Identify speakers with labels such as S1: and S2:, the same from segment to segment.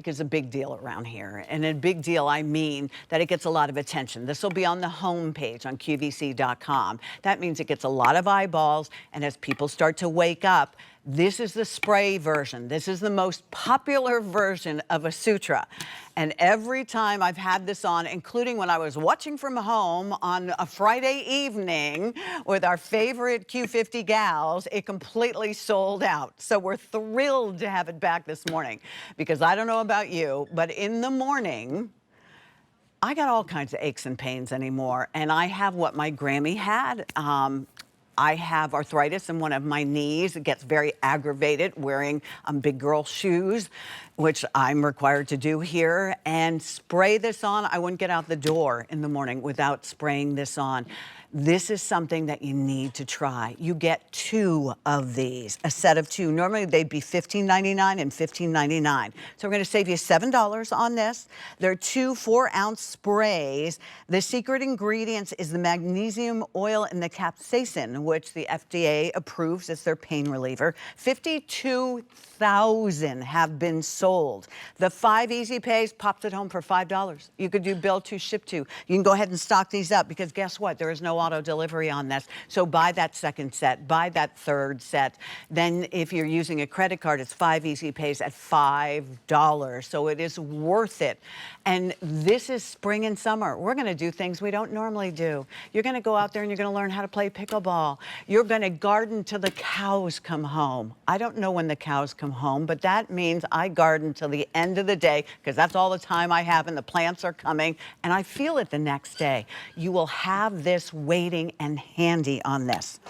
S1: is a big deal around here. And a big deal, I mean that it gets a lot of attention. This will be on the home page on QVC.com. That means it gets a lot of eyeballs, and as people start to wake up, this is the spray version. This is the most popular version of Asutra. And every time I've had this on, including when I was watching from home on a Friday evening with our favorite Q50 gals, it completely sold out. So we're thrilled to have it back this morning, because I don't know about you, but in the morning, I got all kinds of aches and pains anymore. And I have what my Grammy had. I have arthritis in one of my knees. It gets very aggravated wearing big girl shoes, which I'm required to do here. And spray this on. I wouldn't get out the door in the morning without spraying this on. This is something that you need to try. You get 2 of these, a set of 2. Normally they'd be $15.99 and $15.99. So we're gonna save you $7 on this. They're 2 4-ounce sprays. The secret ingredients is the magnesium oil and the capsaicin, which the FDA approves as their pain reliever. 52,000 have been sold. The 5 easy pays pops at home for $5. You could do bill to, ship to. You can go ahead and stock these up, because guess what? There is no auto delivery on this. So buy that second set, buy that third set. Then if you're using a credit card, it's 5 easy pays at $5. So it is worth it. And this is spring and summer. We're gonna do things we don't normally do. You're gonna go out there and you're gonna learn how to play pickleball. You're gonna garden till the cows come home. I don't know when the cows come home, but that means I garden till the end of the day, because that's all the time I have, and the plants are coming, and I feel it the next day. You will have this waiting and handy on this.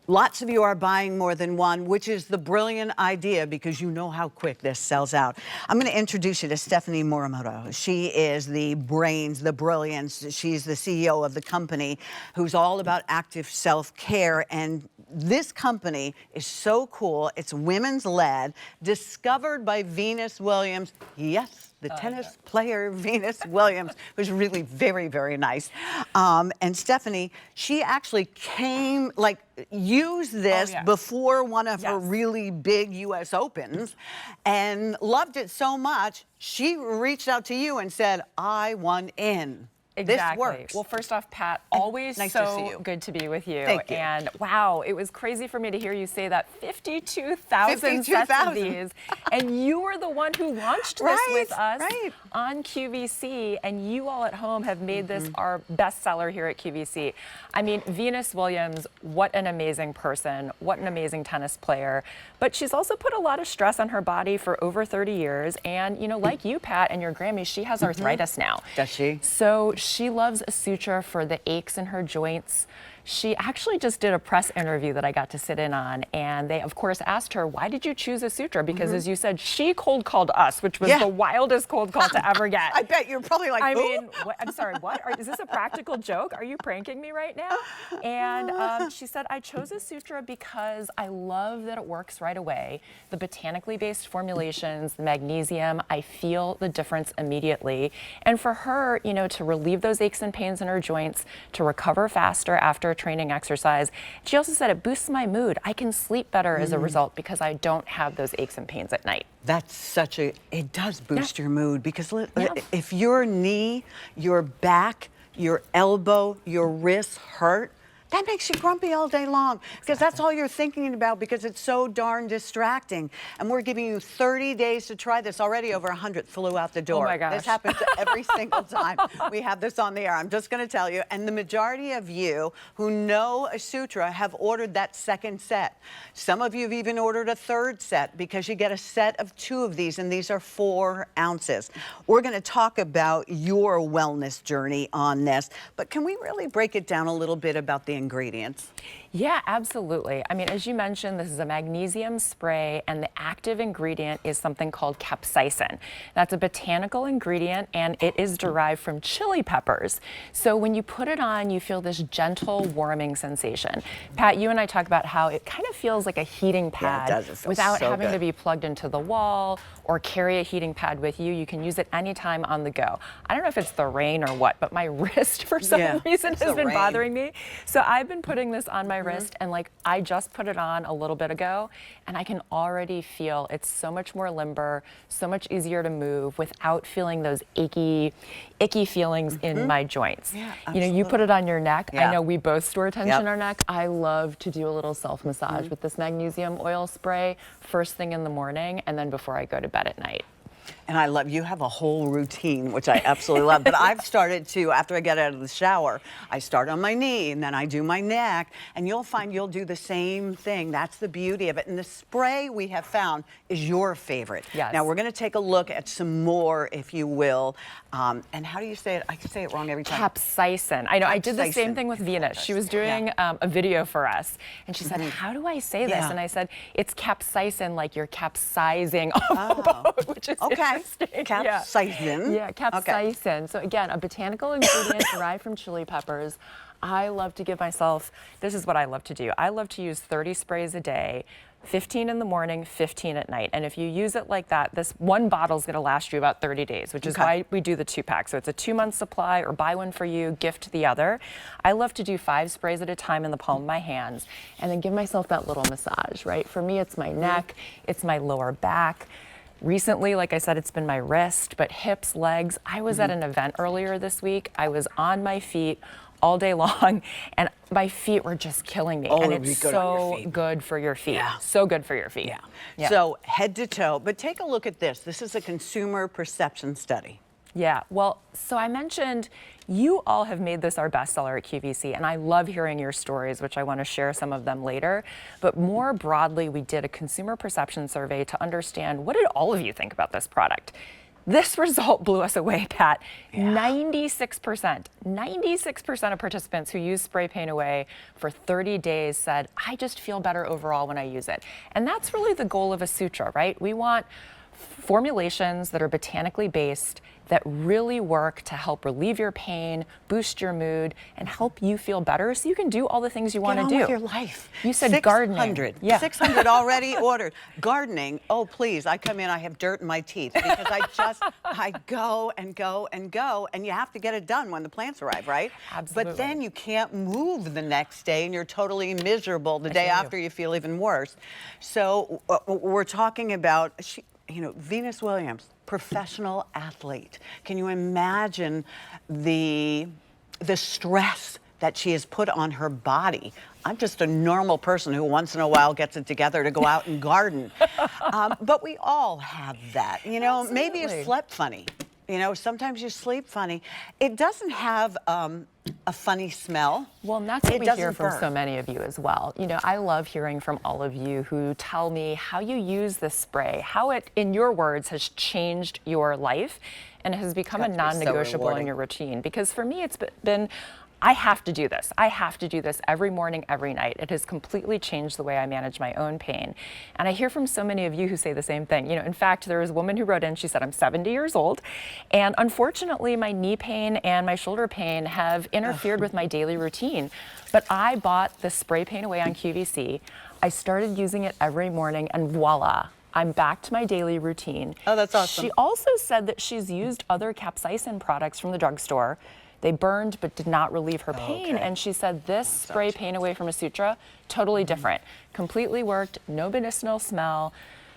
S1: Lots of you are buying more than one, which is the brilliant idea, because you know how quick this sells out. I'm going to introduce you to Stephanie Morimoto. She is the brains, the brilliance. She's the CEO of the company, who's all about active self-care. And this company is so cool. It's women's led, discovered by Venus Williams. Yes, the tennis player Venus Williams, who's really very, very nice. And Stephanie, she actually used this before one of her really big US Opens, and loved it so much, she reached out to you and said, I want in.
S2: Exactly.
S1: This works.
S2: Well, first off, Pat, always
S1: nice to see you.
S2: Good to be with you.
S1: Thank you.
S2: And wow, it was crazy for me to hear you say that 52,000 sets of these. And you were the one who launched this with us on QVC, and you all at home have made this our bestseller here at QVC. I mean, Venus Williams, what an amazing person, what an amazing tennis player. But she's also put a lot of stress on her body for over 30 years. And, you know, like you, Pat, and your Grammy, she has arthritis now.
S1: Does she?
S2: So she loves Asutra for the aches in her joints. She actually just did a press interview that I got to sit in on, and they, of course, asked her, why did you choose Asutra? Because as you said, she cold called us, which was the wildest cold call to ever get.
S1: I bet you're probably like,
S2: I mean, I'm sorry, what? Is this a practical joke? Are you pranking me right now? And she said, I chose Asutra because I love that it works right away. The botanically based formulations, the magnesium, I feel the difference immediately. And for her, you know, to relieve those aches and pains in her joints, to recover faster after a training exercise. She also said it boosts my mood. I can sleep better as a result because I don't have those aches and pains at night.
S1: That's such a, it does boost your mood, because if your knee, your back, your elbow, your wrist hurt, that makes you grumpy all day long, because that's all you're thinking about, because it's so darn distracting. And we're giving you 30 days to try this. Already over 100 flew out the door.
S2: Oh my gosh.
S1: This happens every single time we have this on the air. I'm just going to tell you. And the majority of you who know Asutra have ordered that second set. Some of you have even ordered a third set, because you get a set of 2 of these, and these are 4 ounces. We're going to talk about your wellness journey on this, but can we really break it down a little bit about the ingredients?
S2: Yeah, absolutely. I mean, as you mentioned, this is a magnesium spray, and the active ingredient is something called capsaicin. That's a botanical ingredient, and it is derived from chili peppers. So when you put it on, you feel this gentle warming sensation. Pat, you and I talk about how it kind of feels like a heating pad.
S1: Yeah, it does. It feels
S2: without
S1: so
S2: having
S1: good
S2: to be plugged into the wall or carry a heating pad with you. You can use it anytime on the go. I don't know if it's the rain or what, but my wrist for some reason has been bothering me. So I've been putting this on my wrist, and like I just put it on a little bit ago, and I can already feel it's so much more limber, so much easier to move without feeling those icky feelings in my joints.
S1: Yeah,
S2: you know, you put it on your neck.
S1: Yeah.
S2: I know we both store tension in our neck. I love to do a little self-massage with this magnesium oil spray first thing in the morning and then before I go to bed at night.
S1: And I love, you have a whole routine, which I absolutely love. But I've started to, after I get out of the shower, I start on my knee and then I do my neck. And you'll find you'll do the same thing. That's the beauty of it. And the spray we have found is your favorite.
S2: Yes.
S1: Now we're going to take a look at some more, if you will. And how do you say it? I say it wrong every time.
S2: Capsaicin. I know. I did the same
S1: Capsaicin.
S2: thing with Venus. She was doing a video for us, and she said, "How do I say this?"
S1: Yeah.
S2: And I said, "It's capsaicin, like you're capsizing off a boat," which is interesting.
S1: Capsaicin.
S2: Yeah, capsaicin. Okay. So again, a botanical ingredient derived from chili peppers. I love to give myself, this is what I love to do. I love to use 30 sprays a day, 15 in the morning, 15 at night. And if you use it like that, this one bottle is going to last you about 30 days, which is why we do the 2-pack. So it's a 2-month supply, or buy one for you, gift the other. I love to do 5 sprays at a time in the palm of my hands and then give myself that little massage, right? For me, it's my neck, it's my lower back. Recently, like I said, it's been my wrist, but hips, legs. I was at an event earlier this week. I was on my feet all day long, and my feet were just killing me. And it's so good for your feet.
S1: Yeah.
S2: So good for your feet.
S1: Yeah. So head to toe. But take a look at this. This is a consumer perception study.
S2: Yeah, well, so I mentioned you all have made this our bestseller at QVC, and I love hearing your stories, which I want to share some of them later. But more broadly, we did a consumer perception survey to understand, what did all of you think about this product? This result blew us away, Pat. 96% of participants who use Spray Paint Away for 30 days said, I just feel better overall when I use it. And that's really the goal of Asutra, right? We want formulations that are botanically based that really work to help relieve your pain, boost your mood, and help you feel better so you can do all the things you want to do.
S1: With your life.
S2: You said gardening.
S1: 600.
S2: Yeah.
S1: 600 already ordered. Gardening. Oh, please. I come in, I have dirt in my teeth because I go and go and go, and you have to get it done when the plants arrive, right?
S2: Absolutely.
S1: But then you can't move the next day, and you're totally miserable the day after. You feel even worse. So we're talking about, Venus Williams, professional athlete. Can you imagine the stress that she has put on her body? I'm just a normal person who once in a while gets it together to go out and garden. But we all have that. Maybe you slept funny. Sometimes you sleep funny. It doesn't have a funny smell.
S2: Well, and that's what we hear from so many of you as well. I love hearing from all of you who tell me how you use this spray, how it, in your words, has changed your life and has become a non-negotiable in your routine. Because for me, it's been, I have to do this. I have to do this every morning, every night. It has completely changed the way I manage my own pain. And I hear from so many of you who say the same thing. In fact, there was a woman who wrote in, she said, I'm 70 years old, and unfortunately, my knee pain and my shoulder pain have interfered with my daily routine. But I bought the Spray Paint Away on QVC. I started using it every morning, and voila, I'm back to my daily routine.
S1: Oh, that's awesome.
S2: She also said that she's used other capsaicin products from the drugstore. They burned but did not relieve her pain. And she said this Spray Paint Away from Asutra, totally different. Completely worked, no medicinal smell,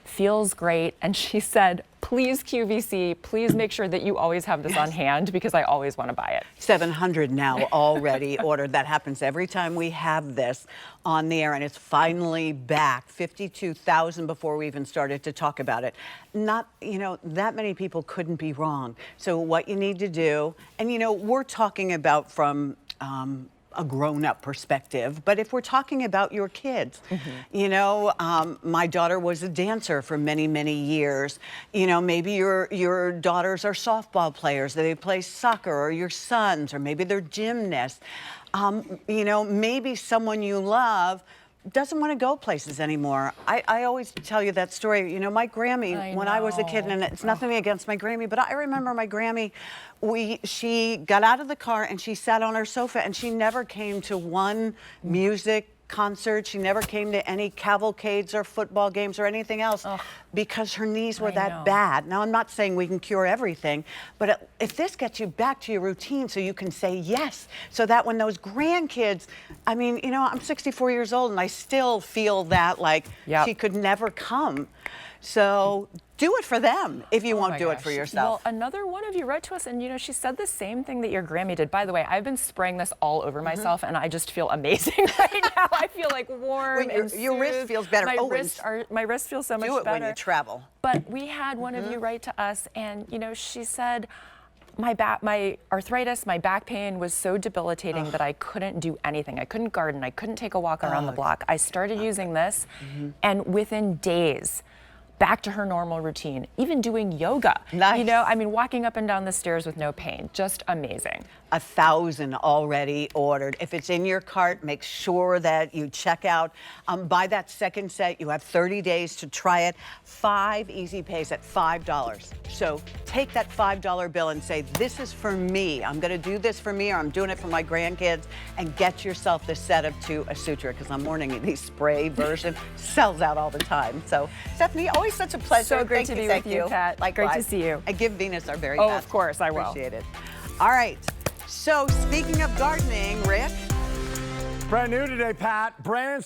S2: feels great. And she said, please QVC, please make sure that you always have this on hand because I always want to buy it.
S1: 700 now already ordered. That happens every time we have this on the air, and it's finally back. 52,000 before we even started to talk about it. Not, that many people couldn't be wrong. So what you need to do, and we're talking about from a grown-up perspective, but if we're talking about your kids, my daughter was a dancer for many, many years. Maybe your daughters are softball players, they play soccer, or your sons, or maybe they're gymnasts. Maybe someone you love doesn't want to go places anymore. I always tell you that story. My Grammy, when I was a kid, and it's nothing against my Grammy, but I remember my Grammy, she got out of the car and she sat on her sofa and she never came to one music concerts. She never came to any cavalcades or football games or anything else because her knees were that bad. Now, I'm not saying we can cure everything, but if this gets you back to your routine so you can say yes, so that when those grandkids, I mean, you know, I'm 64 years old and I still feel that like she could never come. So do it for them if you won't do it for yourself.
S2: Well, another one of you wrote to us, and you know, she said the same thing that your Grammy did. By the way, I've been spraying this all over myself, and I just feel amazing right now. I feel like warm and
S1: your wrrist feels better.
S2: My wrist feels so much better.
S1: Do it when you travel.
S2: But we had one of you write to us, and you know, she said, my arthritis, my back pain was so debilitating that I couldn't do anything. I couldn't garden. I couldn't take a walk around the block. I started using this, and within days, back to her normal routine, even doing yoga.
S1: Nice.
S2: You know, I mean, walking up and down the stairs with no pain, just amazing.
S1: 1,000 already ordered. If it's in your cart, make sure that you check out. Buy that second set. You have 30 days to try it. 5 easy pays at $5. So take that $5 bill and say, this is for me. I'm going to do this for me, or I'm doing it for my grandkids, and get yourself the set of 2 Asutra, because I'm warning you, the spray version sells out all the time. So, Stephanie, always such a pleasure.
S2: So great to be with you, Pat.
S1: Likewise.
S2: Great to see you.
S1: And give Venus our very
S2: Oh,
S1: best.
S2: of course, I will.
S1: Appreciate it. All right. So speaking of gardening, Rick.
S3: Brand new today, Pat. Brand